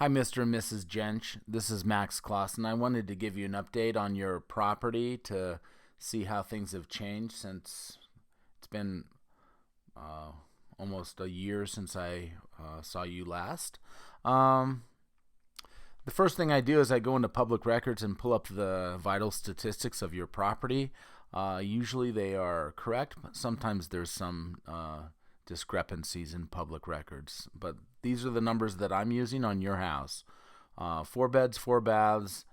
Hi, Mr. and Mrs. Jench. This is Max Clausen. I wanted to give you an update on your property to see how things have changed since it's been uh, almost a year since I saw you last. Um, the first thing I do is I go into public records and pull up the vital statistics of your property. Usually they are correct, but sometimes there's some discrepancies in public records. But these are the numbers that I'm using on your house. 4 beds, 4 baths.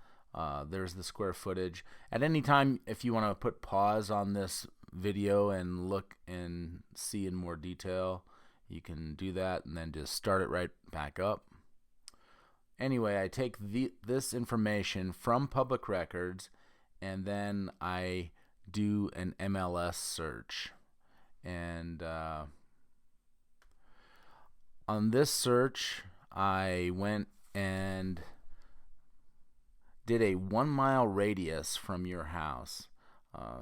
There's the square footage. At any time, if you want to put pause on this video and look and see in more detail, you can do that and then just start it right back up. Anyway, I take this information from public records and then I do an MLS search. And on this search, I went and did a 1 mile radius from your house.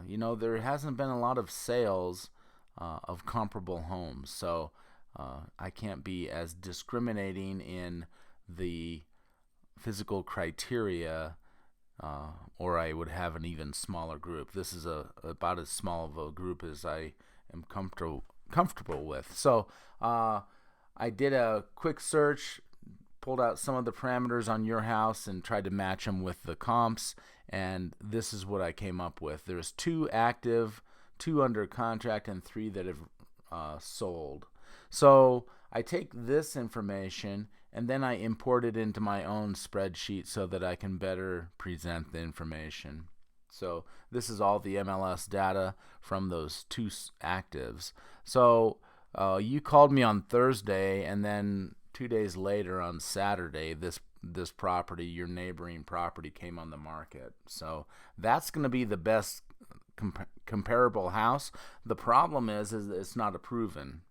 There hasn't been a lot of sales of comparable homes, so I can't be as discriminating in the physical criteria, or I would have an even smaller group. This is about as small of a group as I am comfortable with. So I did a quick search, pulled out some of the parameters on your house and tried to match them with the comps, and this is what I came up with. There's 2 active, 2 under contract, and 3 that have sold. So I take this information and then I import it into my own spreadsheet so that I can better present the information. So this is all the MLS data from those 2 actives. So you called me on Thursday, and then 2 days later on Saturday, this property, your neighboring property, came on the market. So that's going to be the best comparable house. The problem is it's not a proven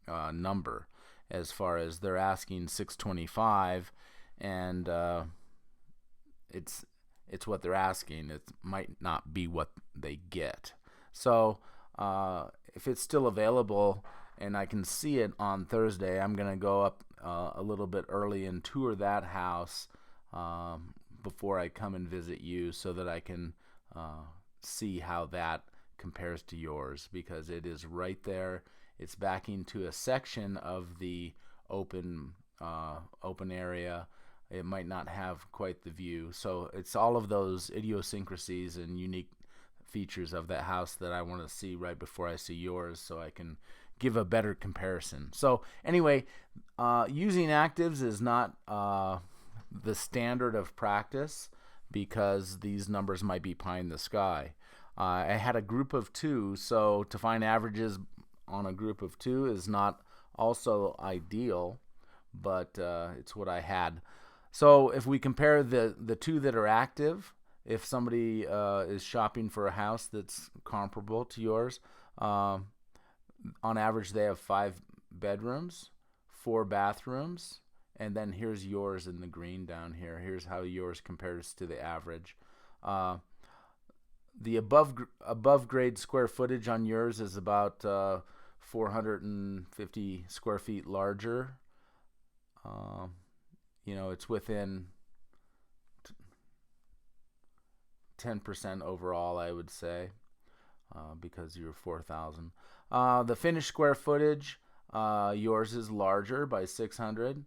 number, as far as they're asking $625, and it's what they're asking. It might not be what they get. So if it's still available and I can see it on Thursday, I'm going to go up a little bit early and tour that house before I come and visit you, so that I can see how that compares to yours, because it is right there. It's back into a section of the open area. It might not have quite the view. So it's all of those idiosyncrasies and unique features of that house that I want to see right before I see yours, so I can give a better comparison. So anyway, using actives is not the standard of practice, because these numbers might be pie in the sky. I had a group of 2, so to find averages on a group of 2 is not also ideal, but it's what I had. So if we compare the 2 that are active, if somebody is shopping for a house that's comparable to yours, on average they have 5 bedrooms, 4 bathrooms, and then here's yours in the green down here. Here's how yours compares to the average. The above grade square footage on yours is about 450 square feet larger. It's within 10% overall, I would say, because you're 4,000. The finished square footage, yours is larger by 600,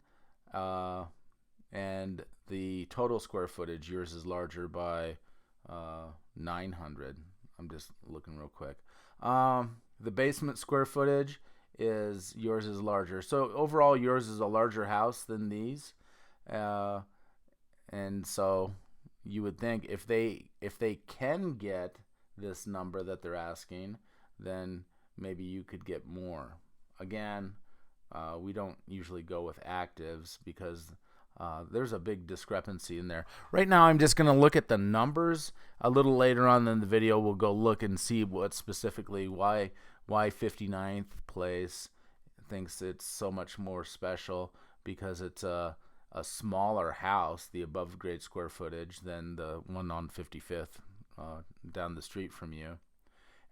and the total square footage, yours is larger by 900. I'm just looking real quick. The basement square footage yours is larger. So overall, yours is a larger house than these, and so you would think if they can get this number that they're asking, then maybe you could get more. Again, we don't usually go with actives because there's a big discrepancy in there. Right now, I'm just going to look at the numbers. A little later on in the video, we'll go look and see what specifically why 59th place thinks it's so much more special, because it's a smaller house, the above grade square footage, than the one on 55th down the street from you,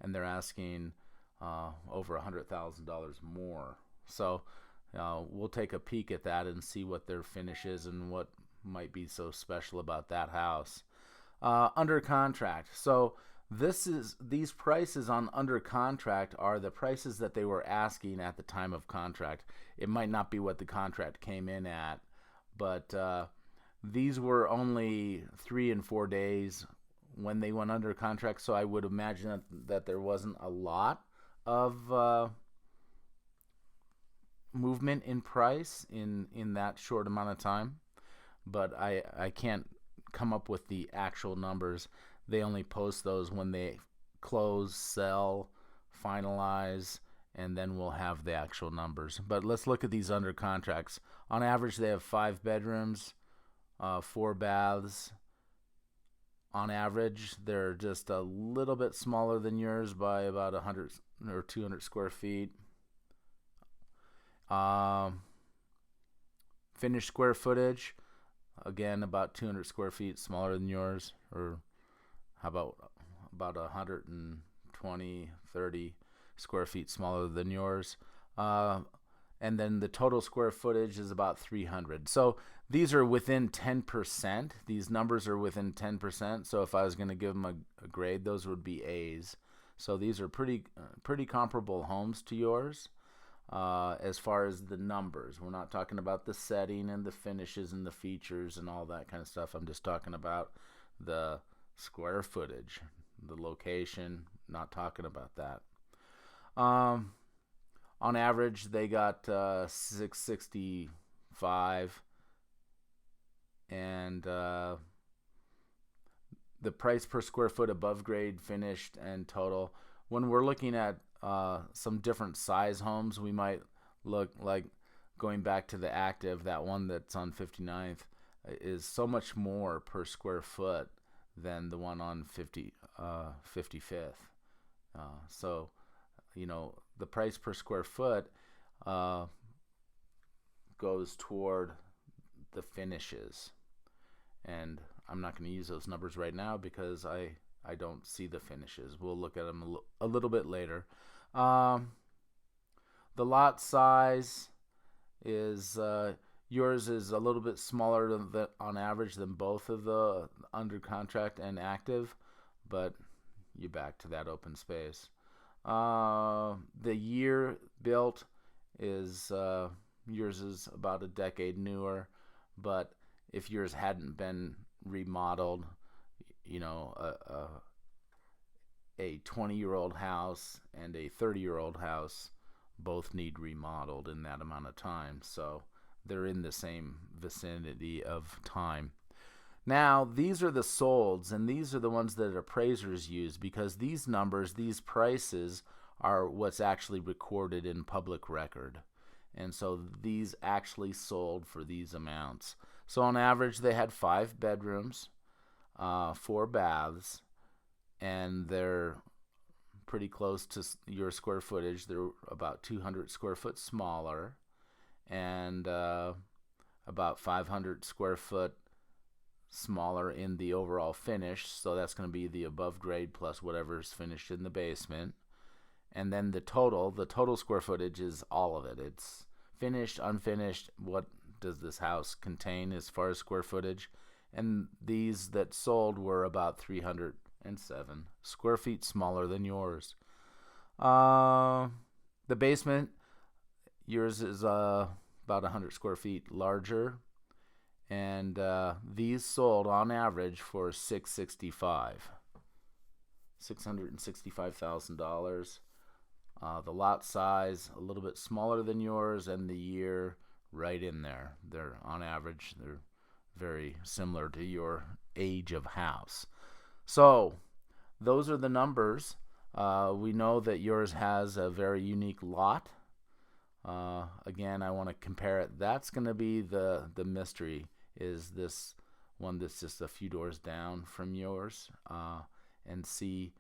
and they're asking over $100,000 more. So we'll take a peek at that and see what their finish is and what might be so special about that house. Under contract. So these prices on under contract are the prices that they were asking at the time of contract. It might not be what the contract came in at, but these were only 3 and 4 days when they went under contract, so I would imagine that there wasn't a lot of movement in price in that short amount of time. But I can't come up with the actual numbers. They only post those when they close, sell, finalize, and then we'll have the actual numbers. But let's look at these under contracts. On average, they have 5 bedrooms, 4 baths. On average, they're just a little bit smaller than yours by about 100 or 200 square feet. Finished square footage, again, about 200 square feet smaller than yours, or how about 120, 30 square feet smaller than yours. And then the total square footage is about 300. So these are within 10%. These numbers are within 10%. So if I was going to give them a grade, those would be A's. So these are pretty comparable homes to yours as far as the numbers. We're not talking about the setting and the finishes and the features and all that kind of stuff. I'm just talking about the square footage, the location, not talking about that. On average, they got 665, and the price per square foot above grade, finished, and total. When we're looking at some different size homes, we might look like going back to the active, that one that's on 59th is so much more per square foot than the one on 55th. So, the price per square foot goes toward the finishes. And I'm not going to use those numbers right now because I don't see the finishes. We'll look at them a little bit later. The lot size is yours is a little bit smaller on average than both of the under contract and active, but you're back to that open space. The year built is yours is about a decade newer, but if yours hadn't been remodeled, a 20-year-old house and a 30-year-old house both need remodeled in that amount of time, so they're in the same vicinity of time. Now, these are the solds, and these are the ones that appraisers use because these numbers, these prices, are what's actually recorded in public record. And so these actually sold for these amounts. So on average, they had 5 bedrooms, 4 baths, and they're pretty close to your square footage. They're about 200 square foot smaller and about 500 square foot smaller in the overall finish, so that's going to be the above grade plus whatever's finished in the basement. And then the total square footage is all of it. It's finished, unfinished, what does this house contain as far as square footage. And these that sold were about 307 square feet smaller than yours. The basement, yours is about 100 square feet larger. And these sold on average for $665,000. The lot size a little bit smaller than yours, and the year right in there. They're on average, they're very similar to your age of house. So those are the numbers. We know that yours has a very unique lot. Again, I want to compare it. That's going to be the mystery. Is this one that's just a few doors down from yours, and see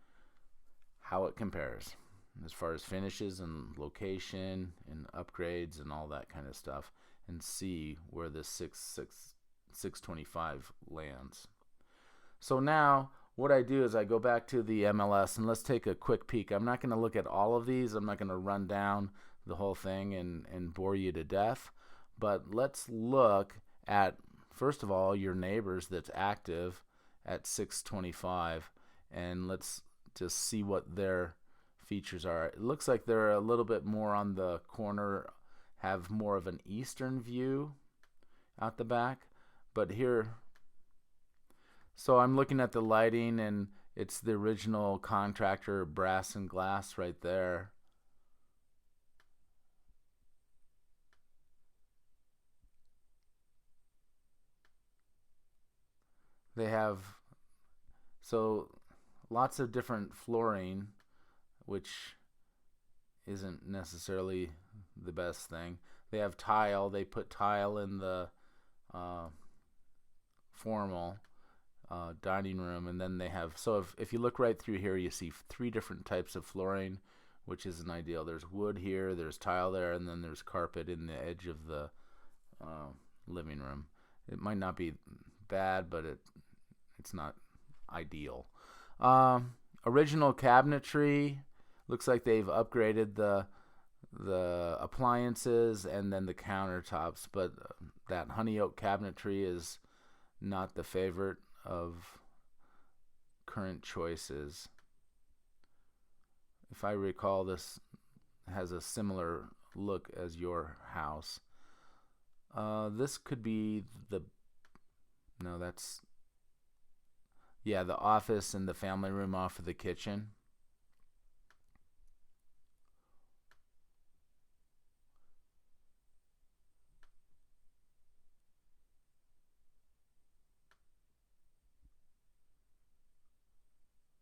how it compares as far as finishes and location and upgrades and all that kind of stuff, and see where this 625 lands. So now what I do is I go back to the MLS and let's take a quick peek. I'm not going to look at all of these. I'm not going to run down the whole thing and bore you to death. But let's look at, first of all, your neighbors that's active at 625, and let's just see what their features are. It looks like they're a little bit more on the corner, have more of an eastern view out the back. But here, so I'm looking at the lighting, and it's the original contractor brass and glass right there. They have so lots of different flooring, which isn't necessarily the best thing. They have tile. They put tile in the uh, formal dining room, and then they have, so if you look right through here, you see three different types of flooring, which isn't ideal. There's wood here, there's tile there, and then there's carpet in the edge of the living room. It might not be bad, but it's not ideal. Original cabinetry. Looks like they've upgraded the appliances and then the countertops, but that honey oak cabinetry is not the favorite of current choices. If I recall, this has a similar look as your house. This could be no, that's, yeah, the office and the family room off of the kitchen.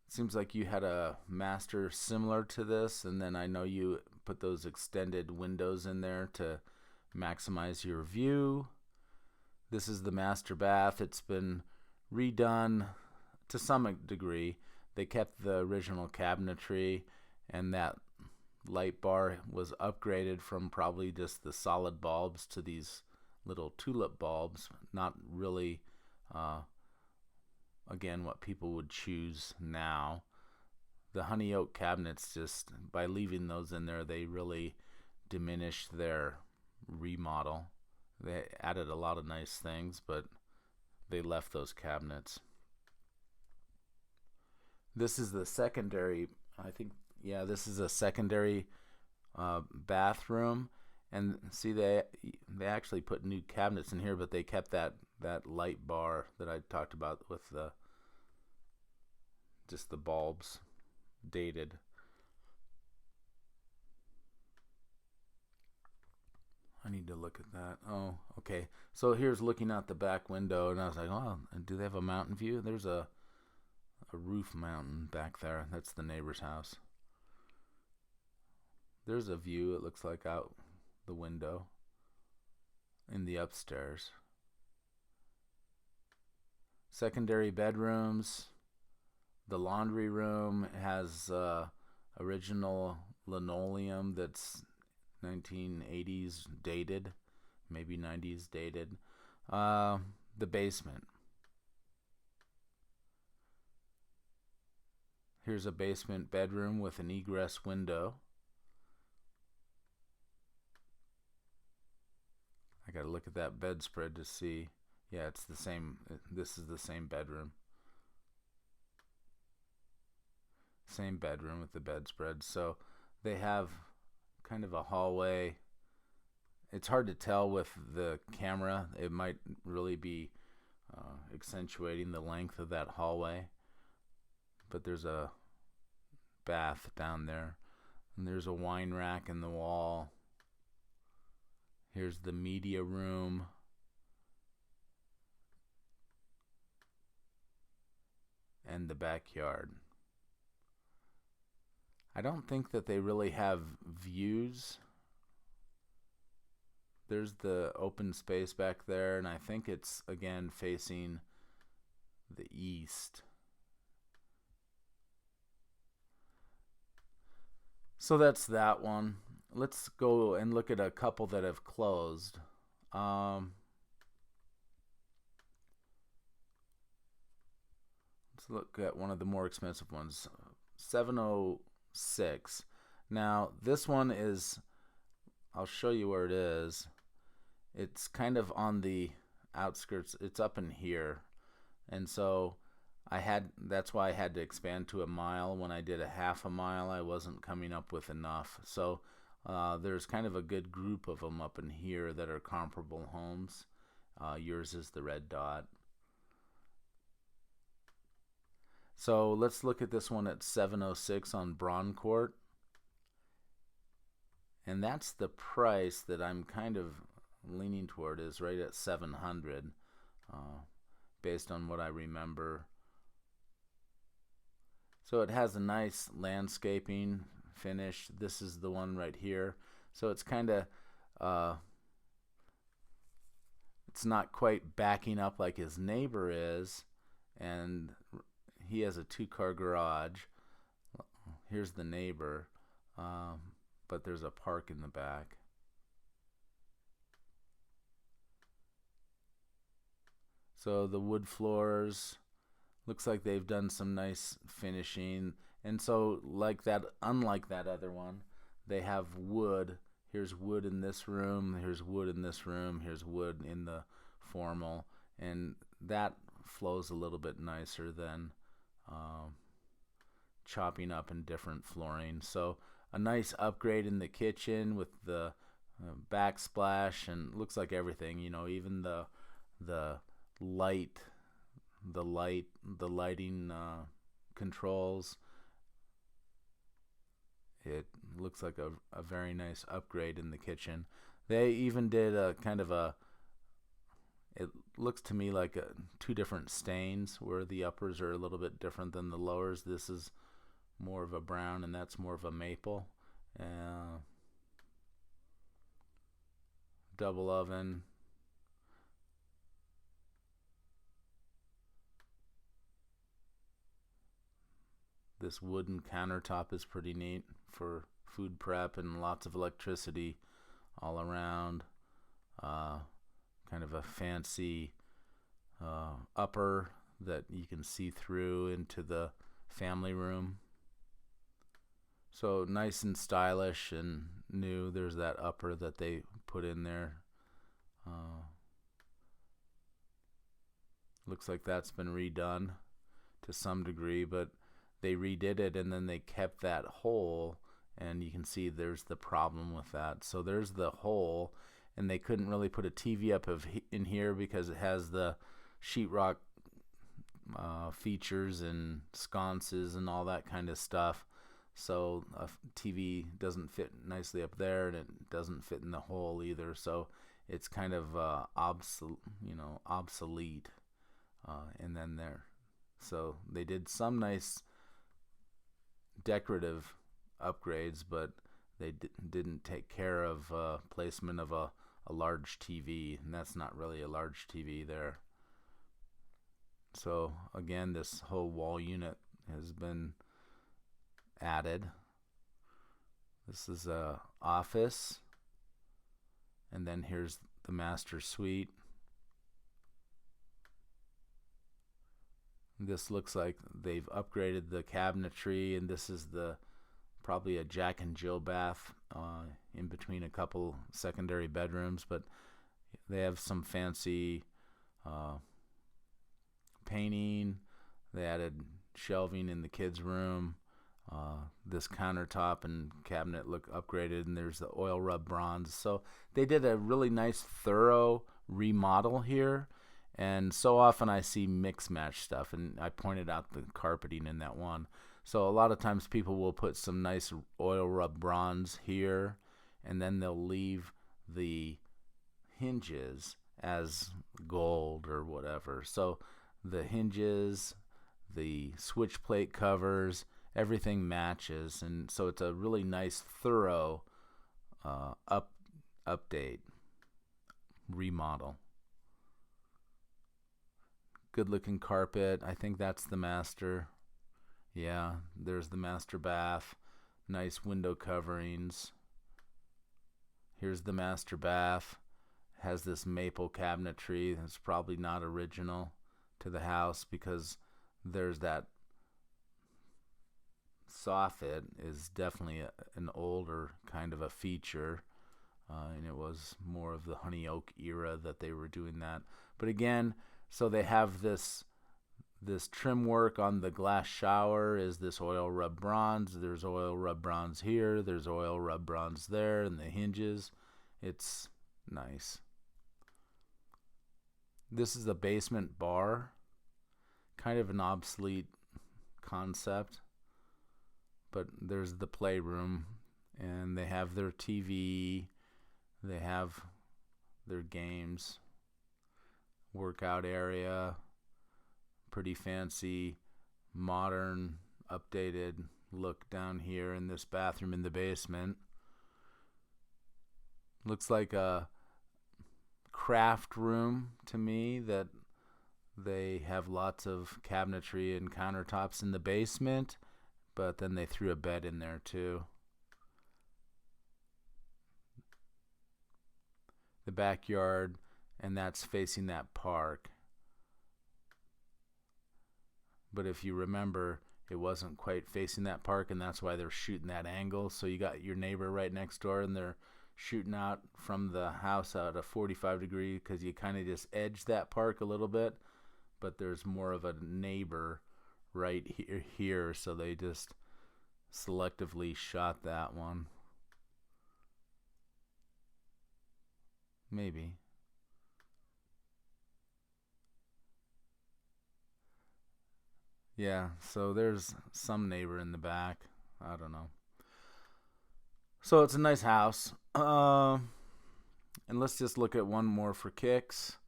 Seems like you had a master similar to this, and then I know you put those extended windows in there to maximize your view. This is the master bath. It's been redone to some degree. They kept the original cabinetry, and that light bar was upgraded from probably just the solid bulbs to these little tulip bulbs. Not really again what people would choose now. The honey oak cabinets, just by leaving those in there, they really diminished their remodel. They added a lot of nice things, but they left those cabinets. This is the secondary, I think, yeah, this is a secondary bathroom. And see, they actually put new cabinets in here, but they kept that light bar that I talked about with the just the bulbs dated. I need to look at that. Oh, okay. So here's looking out the back window, and I was like, oh, do they have a mountain view? There's a roof mountain back there. That's the neighbor's house. There's a view, it looks like, out the window in the upstairs. Secondary bedrooms. The laundry room has original linoleum that's 1980s dated, maybe 90s dated. The basement. Here's a basement bedroom with an egress window. I gotta look at that bedspread to see. Yeah, it's the same. This is the same bedroom. Same bedroom with the bedspread. So they have kind of a hallway. It's hard to tell with the camera. It might really be accentuating the length of that hallway. But there's a bath down there. And there's a wine rack in the wall. Here's the media room. And the backyard. I don't think that they really have views. There's the open space back there, and I think it's, again, facing the east. So that's that one. Let's go and look at a couple that have closed. Let's look at one of the more expensive ones. 706. Now, this one is I'll show you where it is. It's kind of on the outskirts. It's up in here, and so that's why I had to expand to a mile. When I did a half a mile, I wasn't coming up with enough. So there's kind of a good group of them up in here that are comparable homes. Yours is the red dot. So let's look at this one at 706 on Brauncourt. And that's the price that I'm kind of leaning toward, is right at 700, based on what I remember. So it has a nice landscaping finish. This is the one right here. So it's kind of, it's not quite backing up like his neighbor is, and he has a 2-car garage. Here's the neighbor, but there's a park in the back. So the wood floors, looks like they've done some nice finishing. And so like that, unlike that other one, they have wood. Here's wood in this room, here's wood in this room, here's wood in the formal, and that flows a little bit nicer than chopping up in different flooring. So a nice upgrade in the kitchen with the backsplash, and looks like everything, even the lighting controls. It looks like a very nice upgrade in the kitchen. They even did a kind of it looks to me like two different stains, where the uppers are a little bit different than the lowers. This is more of a brown and that's more of a maple. Double oven. This wooden countertop is pretty neat for food prep, and lots of electricity all around. Kind of a fancy upper that you can see through into the family room. So nice and stylish and new. There's that upper that they put in there. Looks like that's been redone to some degree, but they redid it and then they kept that hole, and you can see there's the problem with that. So there's the hole, and they couldn't really put a TV up in here because it has the sheetrock features and sconces and all that kind of stuff. So a TV doesn't fit nicely up there, and it doesn't fit in the hole either. So it's kind of obsolete. And then there, so they did some nice decorative upgrades, but they didn't take care of placement of a large TV, and that's not really a large TV there. So again, this whole wall unit has been added. This is a office, and then here's the master suite. This looks like they've upgraded the cabinetry, and this is probably a Jack and Jill bath in between a couple secondary bedrooms, but they have some fancy painting. They added shelving in the kids' room. This countertop and cabinet look upgraded, and there's the oil rub bronze. So they did a really nice, thorough remodel here. And so often I see mix match stuff, and I pointed out the carpeting in that one. So a lot of times people will put some nice oil rub bronze here, and then they'll leave the hinges as gold or whatever. So the hinges, the switch plate covers, everything matches, and so it's a really nice, thorough update, remodel. Good looking carpet. I think that's the master. Yeah, there's the master bath. Nice window coverings. Here's the master bath. Has this maple cabinetry that's probably not original to the house, because there's that soffit is definitely an older kind of a feature. and it was more of the honey oak era that they were doing that. But again, so they have this trim work on the glass shower is this oil rub bronze. There's oil rub bronze here. There's oil rub bronze there, and the hinges. It's nice. This is the basement bar. Kind of an obsolete concept. But there's the playroom, and they have their TV. They have their games. Workout area. Pretty fancy, modern, updated look down here in this bathroom in the basement. Looks like a craft room to me, that they have lots of cabinetry and countertops in the basement, but then they threw a bed in there too. The backyard, and that's facing that park. But if you remember, it wasn't quite facing that park, and that's why they're shooting that angle. So you got your neighbor right next door, and they're shooting out from the house at a 45 degree, because you kind of just edge that park a little bit, but there's more of a neighbor right here, so they just selectively shot that one. Maybe. Yeah, so there's some neighbor in the back. I don't know. So it's a nice house. And let's just look at one more for kicks.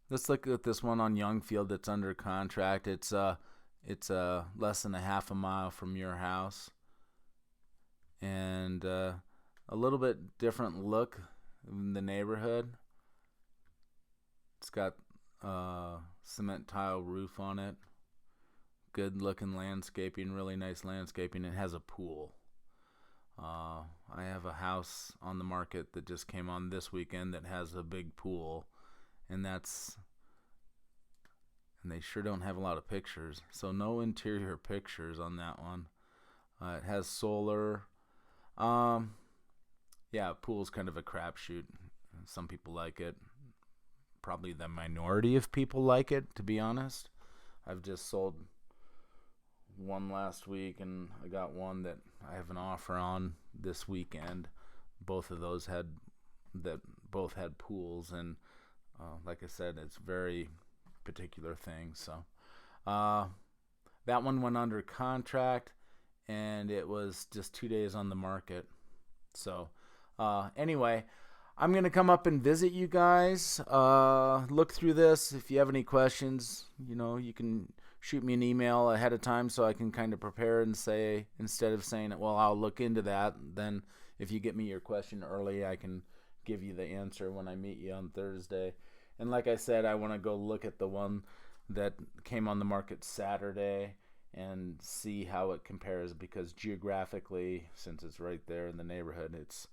Let's look at this one on Youngfield that's under contract. It's less than a half a mile from your house, and a little bit different look in the neighborhood. It's got cement tile roof on it. Good looking landscaping, really nice landscaping. It has a pool. I have a house on the market that just came on this weekend that has a big pool, and they sure don't have a lot of pictures. So no interior pictures on that one. It has solar. Yeah, pool's kind of a crapshoot. Some people like it. Probably the minority of people like it, to be honest. I've just sold one last week, and I got one that I have an offer on this weekend. Both had pools, and like I said, it's very particular thing. So that one went under contract, and it was just 2 days on the market. So anyway, I'm going to come up and visit you guys. Look through this. If you have any questions, you can shoot me an email ahead of time so I can kind of prepare and say, instead of saying, well, I'll look into that, then if you get me your question early, I can give you the answer when I meet you on Thursday. And like I said, I want to go look at the one that came on the market Saturday and see how it compares, because geographically, since it's right there in the neighborhood, it's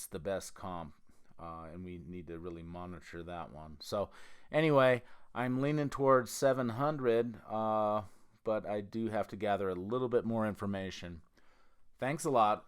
the best comp. And we need to really monitor that one. So anyway, I'm leaning towards 700, but I do have to gather a little bit more information. Thanks a lot.